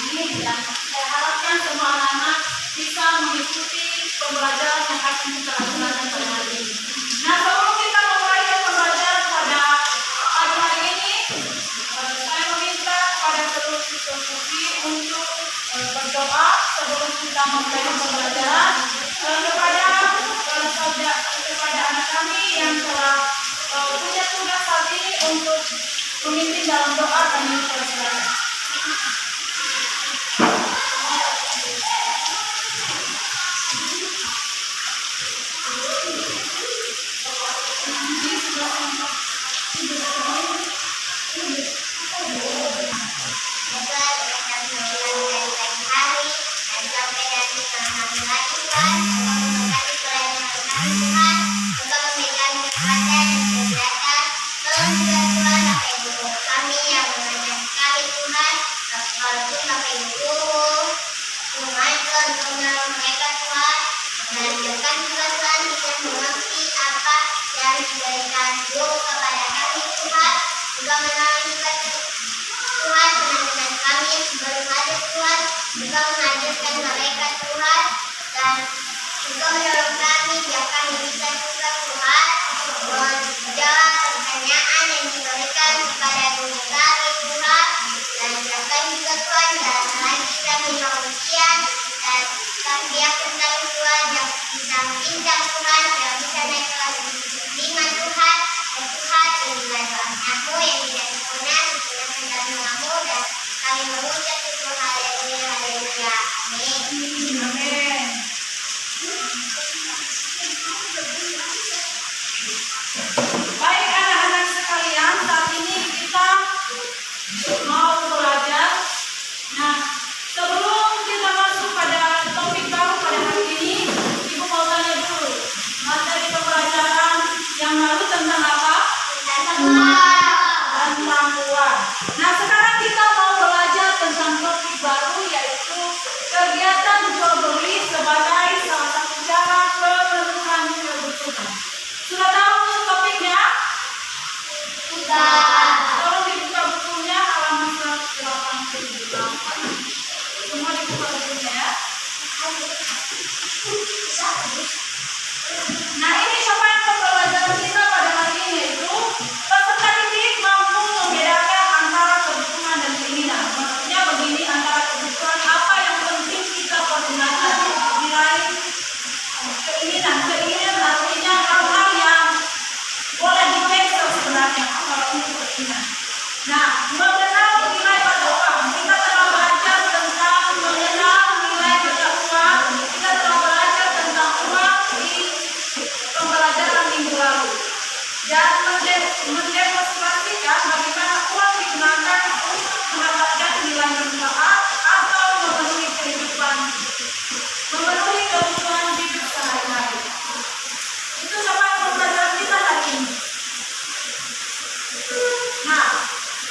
ini, dan saya harapkan semua anak-anak bisa mengikuti pembelajaran yang akan kita lakukan pada hari ini. Nah, sebelum kita memulai pembelajaran pada pagi hari ini, saya meminta pada seluruh siswa-siswi untuk berdoa sebelum kita memulai pembelajaran kepada anak kami yang telah punya tugas saat ini untuk memimpin dalam doa. Kami persilakan. Juga menghadirkan mereka Tuhan, dan juga menolong kami biar kami bisa juga Tuhan menjawab pertanyaan yang diberikan kepada guru kami Tuhan, dan biarkan juga Tuhan dalam lagi kami manusia, dan kami biarkan kami Tuhan yang bisa pintar Tuhan, yang bisa naik kelas 5 Tuhan, dan Tuhan yang juga doaku yang tidak sempurna sempurnakan dalam namamu, dan kami mengucap syukur haleluya haleluya amin. Amin. Baik anak-anak sekalian, saat ini kita mau belajar. Nah, sebelum kita masuk pada topik baru pada hari ini, Ibu mau tanya dulu, materi pembelajaran yang lalu tentang apa? Tentang uang. Nah, sekarang kita mau belajar tentang topik baru, yaitu kegiatan jual beli sebagai salah satu cara pemenuhan kebutuhan. Sudah tahu topiknya? Sudah. Tolong dibuka bukunya halaman 188. Semua dibuka bukunya ya. Nah, ini capaian pembelajaran kita pada hari ini, yaitu peserta didik mampu membedakan antara kebutuhan dan keinginan. Maksudnya begini, antara kebutuhan apa yang penting kita pergunakan nilai keinginan. Keinginan artinya hal-hal yang boleh di-cancel sebenarnya kalau untuk keinginan. Nah, mengenal nilai pada uang. Kita telah belajar tentang mengenal nilai pada uang. Kita telah belajar tentang uang di pembelajaran minggu lalu. Dan mendemonstrasikan bagaimana uang digunakan untuk mendapatkan nilai manfaat atau memenuhi kebutuhan hidup sehari-hari. Itu sampai pembelajaran kita hari ini. Nah,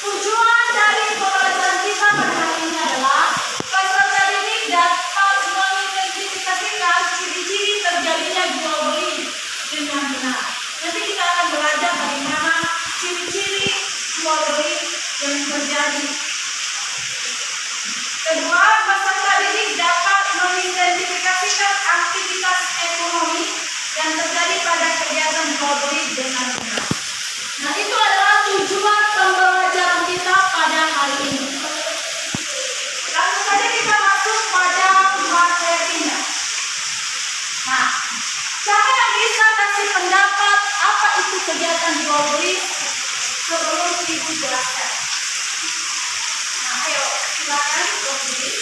tujuan dari pembelajaran kita pada hari ini adalah peserta didik dapat mengidentifikasikan ciri-ciri terjadinya jual beli dengan benar. Nanti kita akan belajar bagaimana ciri-ciri jual beli yang terjadi. Kedua, peserta didik dapat mengidentifikasikan aktivitas ekonomi yang terjadi pada kegiatan jual beli dengan benar. Nah, itu adalah tujuan pembelajaran kita pada hari ini. Langsung saja kita masuk pada materinya. Nah, siapa yang bisa kasih pendapat apa itu kegiatan jual beli sebelum Ibu jelaskan? Nah, ayo silakan berdiri.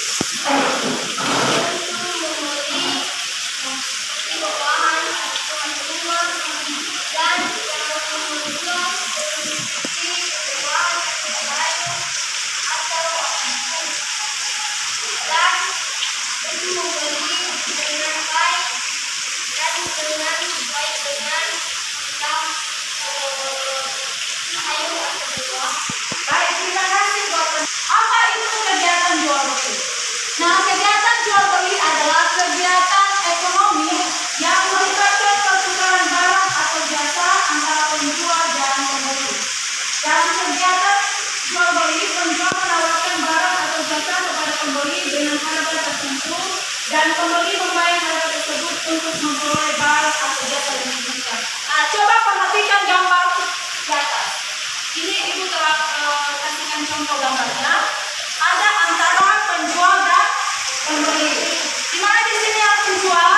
Baik, terima kasih buat apa itu kegiatan jual beli? Nah, kegiatan jual beli adalah kegiatan ekonomi yang melibatkan pertukaran barang atau jasa antara penjual dan pembeli. Dalam kegiatan jual beli, penjual menawarkan barang atau jasa kepada pembeli dan pembeli membayar harga tersebut untuk memperoleh barang atau jasa yang diinginkan. Nah, coba perhatikan gambar di atas. Ini ibu telah kasihkan contoh gambarnya. Ada antara penjual dan pembeli. Di mana di sini yang penjual?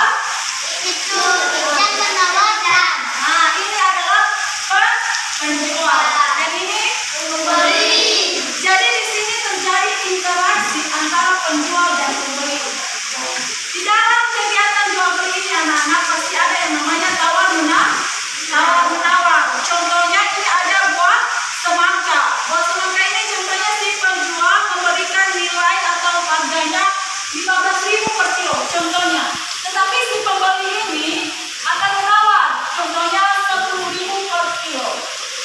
Itu yang menawarkan. Nah, ini adalah penjual. Dan ini Pembeli. jadi di sini terjadi interaksi antara penjual dan pembeli. Di dalam kegiatan jual beli ini anak-anak pasti ada yang namanya tawar menawar. Contohnya ini ada buah semangka. Buah semangka ini contohnya si penjual memberikan nilai atau harganya 15.000 per kilo contohnya. Tetapi si pembeli ini akan menawar contohnya 10.000 per kilo.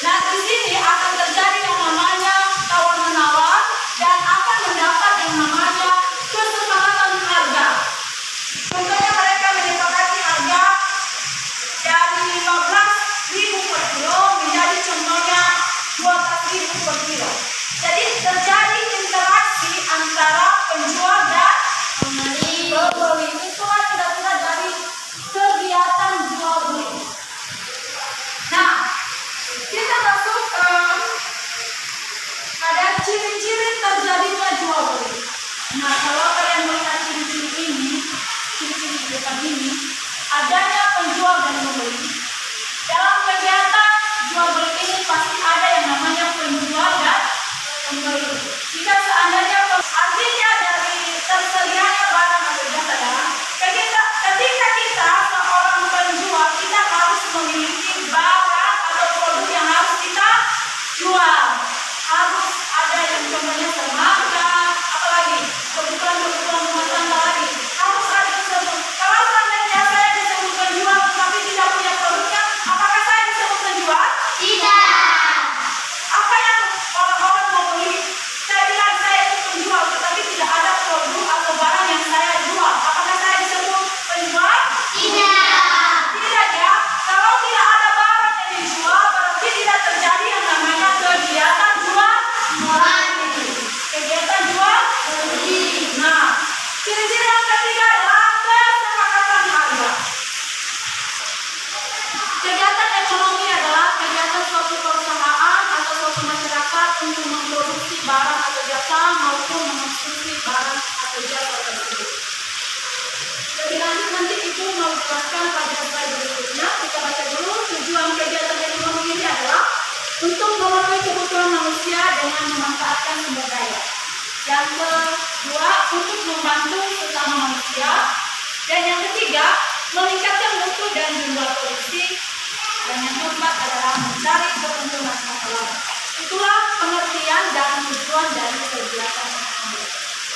Nah, di sini akan terjadi yang namanya tawar menawar dan akan mendapat yang namanya kesepakatan harga. Contohnya mereka menyepakati harga dari 15.000 per kilo menjadi contohnya 12.000 per kilo. Jadi terjadi interaksi antara penjual dan pembeli. Itulah tidak dari kegiatan jual beli. Nah, kita masuk pada ciri-ciri terjadinya jual beli. Nah, kalau kalian melihat ciri-ciri ini, ciri-ciri di depan ini, adanya penjual dan pembeli. Dalam kegiatan jual beli ini pasti ada yang namanya penjual dan pembeli. Jika seandainya artinya dari tersedianya barang atau jasa, ketika kita seorang penjual, kita harus memiliki barang atau produk yang harus kita jual. Harus ada yang contohnya semangka, apalagi kebutuhan rumah tangga lagi. Harus ada tersebut. Kalau seandainya saya disebut penjual tapi tidak punya produknya, apakah saya disebut penjual? Tidak. Apa yang orang-orang mau beli? Saya bilang saya itu penjual, tetapi tidak ada produk atau barang yang saya jual. Apakah saya disebut penjual? Tidak. Tidak ya. Kalau tidak ada barang yang dijual, berarti tidak terjadi yang namanya kegiatan jual beli. Kegiatan jual beli. Nah, ciri-ciri yang ketiga adalah kesepakatan harga. Kegiatan ekonomi adalah kegiatan suatu perusahaan atau suatu masyarakat untuk memproduksi barang atau jasa maupun mengonsumsi barang atau jasa tersebut. Lebih lanjut nanti Ibu mau jelaskan pada slide berikutnya. Kita baca dulu. Tujuan kegiatan ekonomi ini adalah untuk memenuhi kebutuhan manusia dengan memanfaatkan sumber daya. Yang kedua, untuk membantu sesama manusia. Dan yang ketiga, meningkatkan mutu dan jumlah produksi. Dan yang keempat adalah mencari keuntungan masalah. Itulah pengertian dan tujuan dari kegiatan ekonomi.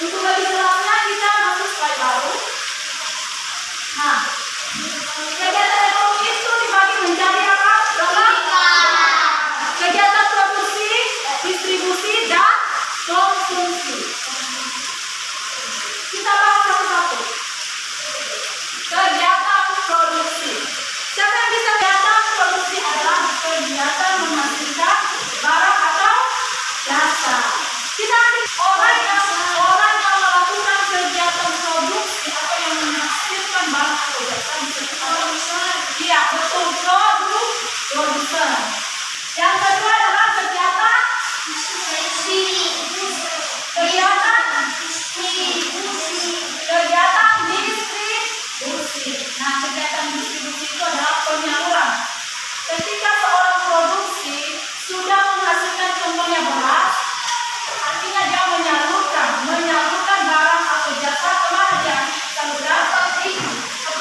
Untuk lebih jelasnya kita masuk slide baru. Nah, kegiatan ekonomi itu dibagi menjadi apa? Kegiatan produksi, distribusi, dan konsumsi. Kita bahas satu-satu. Kegiatan produksi. Siapa yang bisa kegiatan produksi adalah kegiatan menghasilkan barang atau jasa. Kita orang yang melakukan kegiatan produksi atau yang menghasilkan barang atau jasa disebut iya betul produsen. Yang kedua adalah kegiatan distribusi. Nah, kegiatan distribusi itu adalah penyaluran. Ketika seorang produksi sudah menghasilkan contohnya beras, artinya dia menyalurkan barang atau jasa kemana dia salurkan?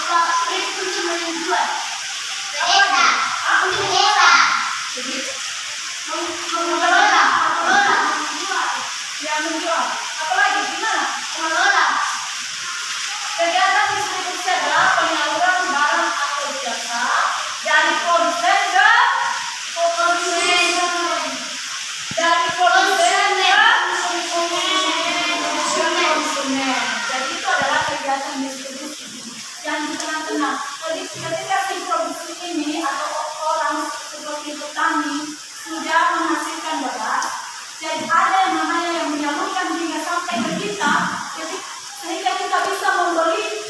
Pabrik itu cuma menjual. Mengelola. Ya menjual. Apalagi gimana? Mengelola. Kegiatan distribusi adalah penyaluran barang atau jasa dari produsen ke konsumen. Dari produsen ke konsumen. Jadi itu adalah kegiatan distribusi. Yang tenang-tenang. Ketika si produksi ini atau orang seperti petani sudah menghasilkan beras, jadi ada yang namanya yang menyalurkan hingga sampai ke kita, sehingga kita bisa membeli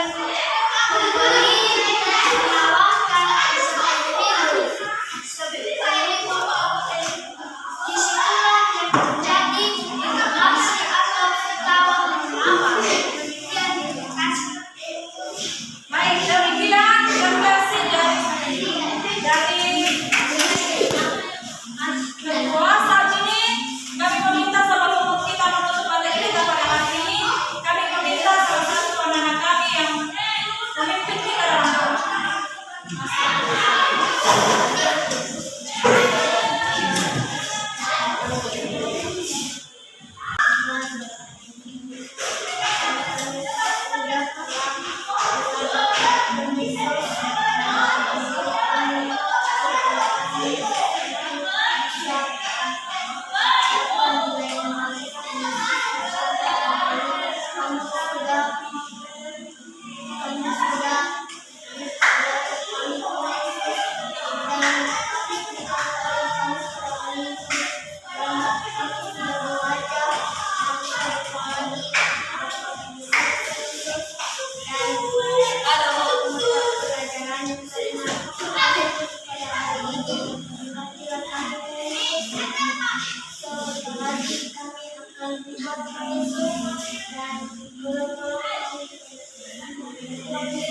Baik, demikian refleksi dari kedua. Saat ini kami meminta sebelum kita menutup materi kita pada hari ini, kami meminta salah satu anak-anak kami yang memimpin kita dalam doa. Dan